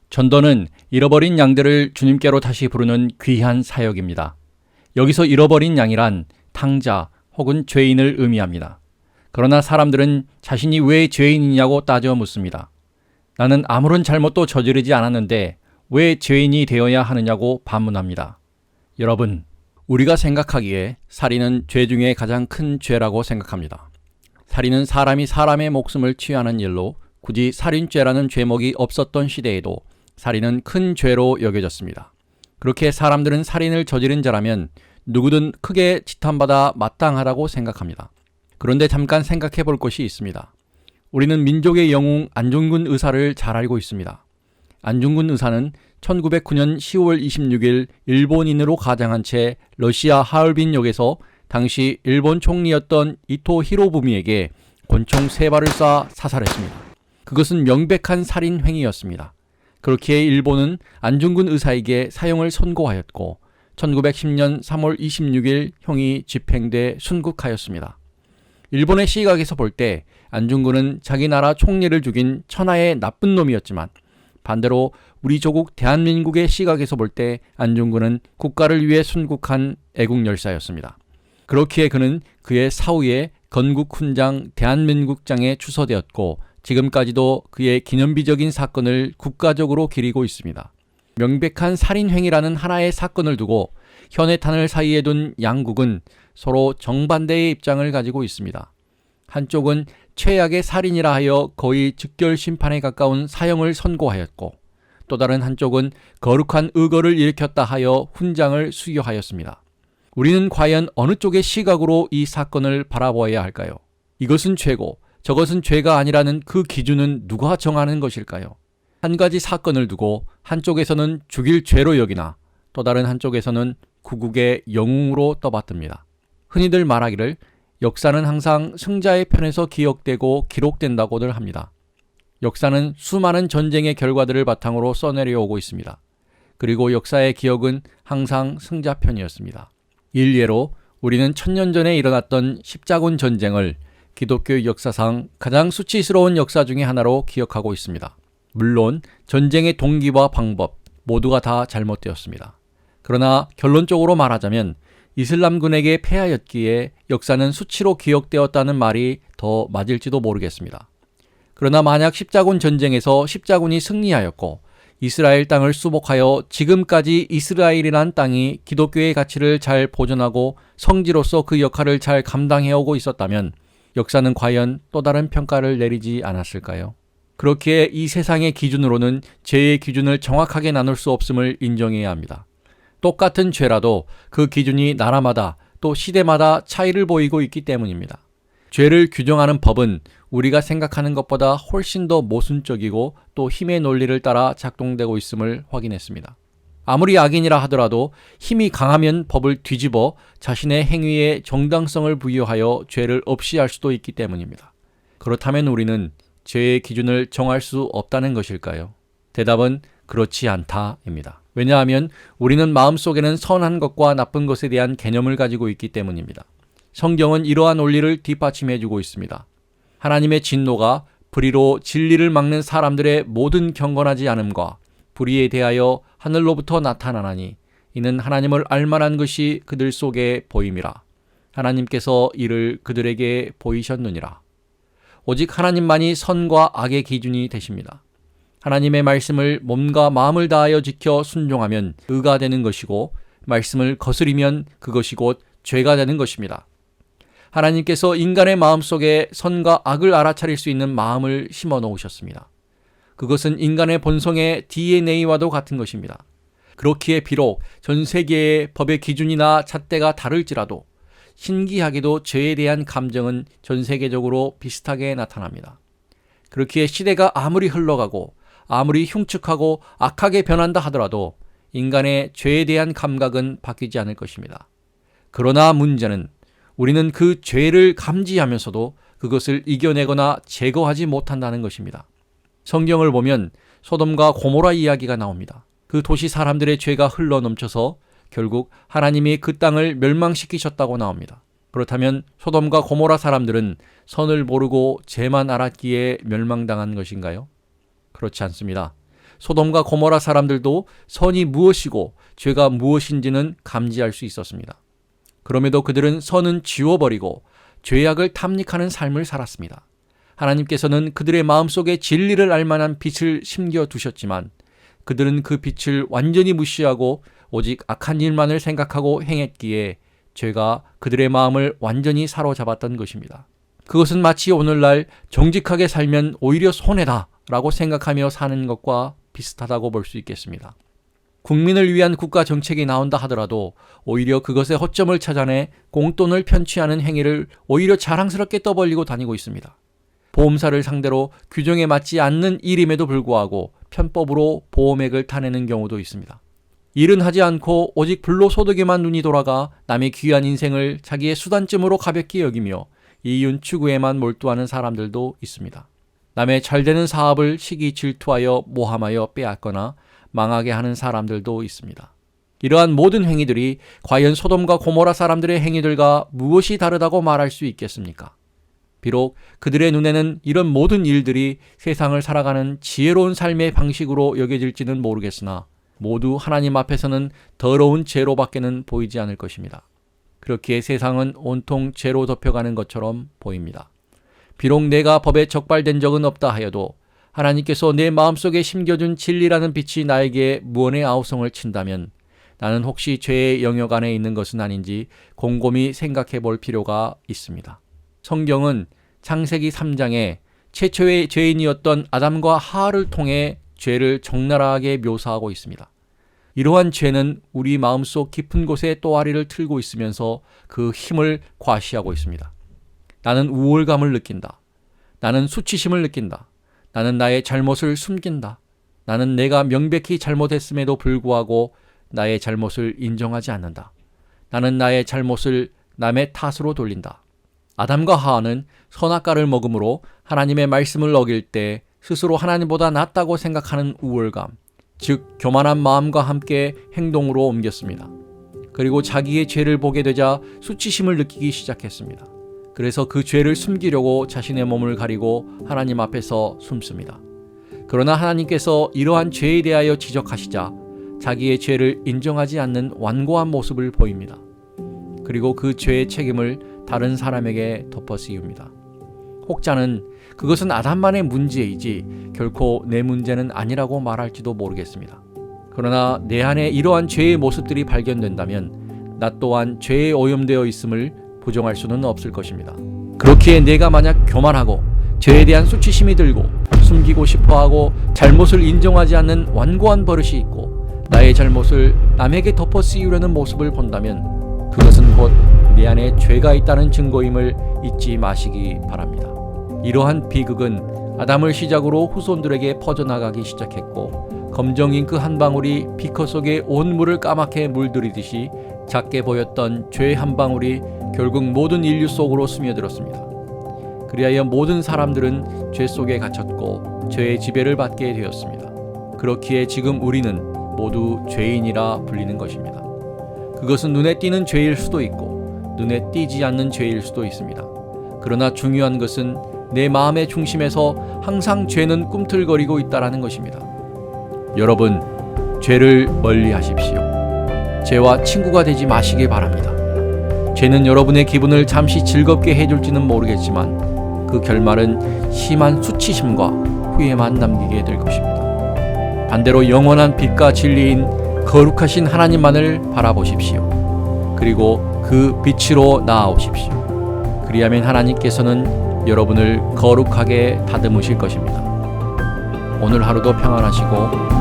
전도는 잃어버린 양들을 주님께로 다시 부르는 귀한 사역입니다. 여기서 잃어버린 양이란 탕자 혹은 죄인을 의미합니다. 그러나 사람들은 자신이 왜 죄인이냐고 따져 묻습니다. 나는 아무런 잘못도 저지르지 않았는데 왜 죄인이 되어야 하느냐고 반문합니다. 여러분, 우리가 생각하기에 살인은 죄 중에 가장 큰 죄라고 생각합니다. 살인은 사람이 사람의 목숨을 취하는 일로 굳이 살인죄라는 죄목이 없었던 시대에도 살인은 큰 죄로 여겨졌습니다. 그렇게 사람들은 살인을 저지른 자라면 누구든 크게 지탄받아 마땅하다고 생각합니다. 그런데 잠깐 생각해 볼 것이 있습니다. 우리는 민족의 영웅 안중근 의사를 잘 알고 있습니다. 안중근 의사는 1909년 10월 26일 일본인으로 가장한 채 러시아 하얼빈역에서 당시 일본 총리였던 이토 히로부미에게 권총 3발을 쏴 사살했습니다. 그것은 명백한 살인 행위였습니다. 그렇기에 일본은 안중근 의사에게 사형을 선고하였고 1910년 3월 26일 형이 집행돼 순국하였습니다. 일본의 시각에서 볼 때 안중근은 자기 나라 총리를 죽인 천하의 나쁜 놈이었지만 반대로 우리 조국 대한민국의 시각에서 볼 때 안중근은 국가를 위해 순국한 애국열사였습니다. 그렇기에 그는 그의 사후에 건국훈장 대한민국장에 추서되었고 지금까지도 그의 기념비적인 사건을 국가적으로 기리고 있습니다. 명백한 살인행위라는 하나의 사건을 두고 현해탄을 사이에 둔 양국은 서로 정반대의 입장을 가지고 있습니다. 한쪽은 최악의 살인이라 하여 거의 즉결 심판에 가까운 사형을 선고하였고 또 다른 한쪽은 거룩한 의거를 일으켰다 하여 훈장을 수여하였습니다. 우리는 과연 어느 쪽의 시각으로 이 사건을 바라보아야 할까요? 이것은 죄고 저것은 죄가 아니라는 그 기준은 누가 정하는 것일까요? 한 가지 사건을 두고 한쪽에서는 죽일 죄로 여기나 또 다른 한쪽에서는 구국의 영웅으로 떠받듭니다. 흔히들 말하기를 역사는 항상 승자의 편에서 기억되고 기록된다고들 합니다. 역사는 수많은 전쟁의 결과들을 바탕으로 써내려오고 있습니다. 그리고 역사의 기억은 항상 승자 편이었습니다. 일례로 우리는 1000년 전에 일어났던 십자군 전쟁을 기독교 역사상 가장 수치스러운 역사 중의 하나로 기억하고 있습니다. 물론 전쟁의 동기와 방법 모두가 다 잘못되었습니다. 그러나 결론적으로 말하자면 이슬람군에게 패하였기에 역사는 수치로 기억되었다는 말이 더 맞을지도 모르겠습니다. 그러나 만약 십자군 전쟁에서 십자군이 승리하였고 이스라엘 땅을 수복하여 지금까지 이스라엘이란 땅이 기독교의 가치를 잘 보존하고 성지로서 그 역할을 잘 감당해오고 있었다면 역사는 과연 또 다른 평가를 내리지 않았을까요? 그렇기에 이 세상의 기준으로는 죄의 기준을 정확하게 나눌 수 없음을 인정해야 합니다. 똑같은 죄라도 그 기준이 나라마다 또 시대마다 차이를 보이고 있기 때문입니다. 죄를 규정하는 법은 우리가 생각하는 것보다 훨씬 더 모순적이고 또 힘의 논리를 따라 작동되고 있음을 확인했습니다. 아무리 악인이라 하더라도 힘이 강하면 법을 뒤집어 자신의 행위에 정당성을 부여하여 죄를 없이 할 수도 있기 때문입니다. 그렇다면 우리는 죄의 기준을 정할 수 없다는 것일까요? 대답은 그렇지 않다입니다. 왜냐하면 우리는 마음속에는 선한 것과 나쁜 것에 대한 개념을 가지고 있기 때문입니다. 성경은 이러한 논리를 뒷받침해주고 있습니다. 하나님의 진노가 불의로 진리를 막는 사람들의 모든 경건하지 않음과 불의에 대하여 하늘로부터 나타나나니 이는 하나님을 알만한 것이 그들 속에 보임이라. 하나님께서 이를 그들에게 보이셨느니라. 오직 하나님만이 선과 악의 기준이 되십니다. 하나님의 말씀을 몸과 마음을 다하여 지켜 순종하면 의가 되는 것이고 말씀을 거스리면 그것이 곧 죄가 되는 것입니다. 하나님께서 인간의 마음속에 선과 악을 알아차릴 수 있는 마음을 심어 놓으셨습니다. 그것은 인간의 본성의 DNA와도 같은 것입니다. 그렇기에 비록 전 세계의 법의 기준이나 잣대가 다를지라도 신기하게도 죄에 대한 감정은 전 세계적으로 비슷하게 나타납니다. 그렇기에 시대가 아무리 흘러가고 아무리 흉측하고 악하게 변한다 하더라도 인간의 죄에 대한 감각은 바뀌지 않을 것입니다. 그러나 문제는 우리는 그 죄를 감지하면서도 그것을 이겨내거나 제거하지 못한다는 것입니다. 성경을 보면 소돔과 고모라 이야기가 나옵니다. 그 도시 사람들의 죄가 흘러넘쳐서 결국 하나님이 그 땅을 멸망시키셨다고 나옵니다. 그렇다면 소돔과 고모라 사람들은 선을 모르고 죄만 알았기에 멸망당한 것인가요? 그렇지 않습니다. 소돔과 고모라 사람들도 선이 무엇이고 죄가 무엇인지는 감지할 수 있었습니다. 그럼에도 그들은 선은 지워버리고 죄악을 탐닉하는 삶을 살았습니다. 하나님께서는 그들의 마음속에 진리를 알 만한 빛을 심겨두셨지만 그들은 그 빛을 완전히 무시하고 오직 악한 일만을 생각하고 행했기에 죄가 그들의 마음을 완전히 사로잡았던 것입니다. 그것은 마치 오늘날 정직하게 살면 오히려 손해다 라고 생각하며 사는 것과 비슷하다고 볼 수 있겠습니다. 국민을 위한 국가 정책이 나온다 하더라도 오히려 그것의 허점을 찾아내 공돈을 편취하는 행위를 오히려 자랑스럽게 떠벌리고 다니고 있습니다. 보험사를 상대로 규정에 맞지 않는 일임에도 불구하고 편법으로 보험액을 타내는 경우도 있습니다. 일은 하지 않고 오직 불로소득에만 눈이 돌아가 남의 귀한 인생을 자기의 수단쯤으로 가볍게 여기며 이윤 추구에만 몰두하는 사람들도 있습니다. 남의 잘되는 사업을 시기 질투하여 모함하여 빼앗거나 망하게 하는 사람들도 있습니다. 이러한 모든 행위들이 과연 소돔과 고모라 사람들의 행위들과 무엇이 다르다고 말할 수 있겠습니까? 비록 그들의 눈에는 이런 모든 일들이 세상을 살아가는 지혜로운 삶의 방식으로 여겨질지는 모르겠으나 모두 하나님 앞에서는 더러운 죄로밖에는 보이지 않을 것입니다. 그렇기에 세상은 온통 죄로 덮여가는 것처럼 보입니다. 비록 내가 법에 적발된 적은 없다 하여도 하나님께서 내 마음속에 심겨준 진리라는 빛이 나에게 무언의 아우성을 친다면 나는 혹시 죄의 영역 안에 있는 것은 아닌지 곰곰이 생각해 볼 필요가 있습니다. 성경은 창세기 3장에 최초의 죄인이었던 아담과 하와를 통해 죄를 적나라하게 묘사하고 있습니다. 이러한 죄는 우리 마음속 깊은 곳에 또아리를 틀고 있으면서 그 힘을 과시하고 있습니다. 나는 우월감을 느낀다. 나는 수치심을 느낀다. 나는 나의 잘못을 숨긴다. 나는 내가 명백히 잘못했음에도 불구하고 나의 잘못을 인정하지 않는다. 나는 나의 잘못을 남의 탓으로 돌린다. 아담과 하와는 선악과를 먹음으로 하나님의 말씀을 어길 때 스스로 하나님보다 낫다고 생각하는 우월감, 즉 교만한 마음과 함께 행동으로 옮겼습니다. 그리고 자기의 죄를 보게 되자 수치심을 느끼기 시작했습니다. 그래서 그 죄를 숨기려고 자신의 몸을 가리고 하나님 앞에서 숨습니다. 그러나 하나님께서 이러한 죄에 대하여 지적하시자 자기의 죄를 인정하지 않는 완고한 모습을 보입니다. 그리고 그 죄의 책임을 다른 사람에게 덮어씌웁니다. 혹자는 그것은 아담만의 문제이지 결코 내 문제는 아니라고 말할지도 모르겠습니다. 그러나 내 안에 이러한 죄의 모습들이 발견된다면 나 또한 죄에 오염되어 있음을 부정할 수는 없을 것입니다. 그렇기에 내가 만약 교만하고 죄에 대한 수치심이 들고 숨기고 싶어하고 잘못을 인정하지 않는 완고한 버릇이 있고 나의 잘못을 남에게 덮어씌우려는 모습을 본다면 그것은 곧 내 안에 죄가 있다는 증거임을 잊지 마시기 바랍니다. 이러한 비극은 아담을 시작으로 후손들에게 퍼져나가기 시작했고 검정 잉크 한 방울이 비커 속에 온 물을 까맣게 물들이듯이 작게 보였던 죄 한 방울이 결국 모든 인류 속으로 스며들었습니다. 그리하여 모든 사람들은 죄 속에 갇혔고 죄의 지배를 받게 되었습니다. 그렇기에 지금 우리는 모두 죄인이라 불리는 것입니다. 그것은 눈에 띄는 죄일 수도 있고 눈에 띄지 않는 죄일 수도 있습니다. 그러나 중요한 것은 내 마음의 중심에서 항상 죄는 꿈틀거리고 있다는 것입니다. 여러분, 죄를 멀리 하십시오. 죄와 친구가 되지 마시기 바랍니다. 죄는 여러분의 기분을 잠시 즐겁게 해줄지는 모르겠지만 그 결말은 심한 수치심과 후회만 남기게 될 것입니다. 반대로 영원한 빛과 진리인 거룩하신 하나님만을 바라보십시오. 그리고 그 빛으로 나아오십시오. 그리하면 하나님께서는 여러분을 거룩하게 다듬으실 것입니다. 오늘 하루도 평안하시고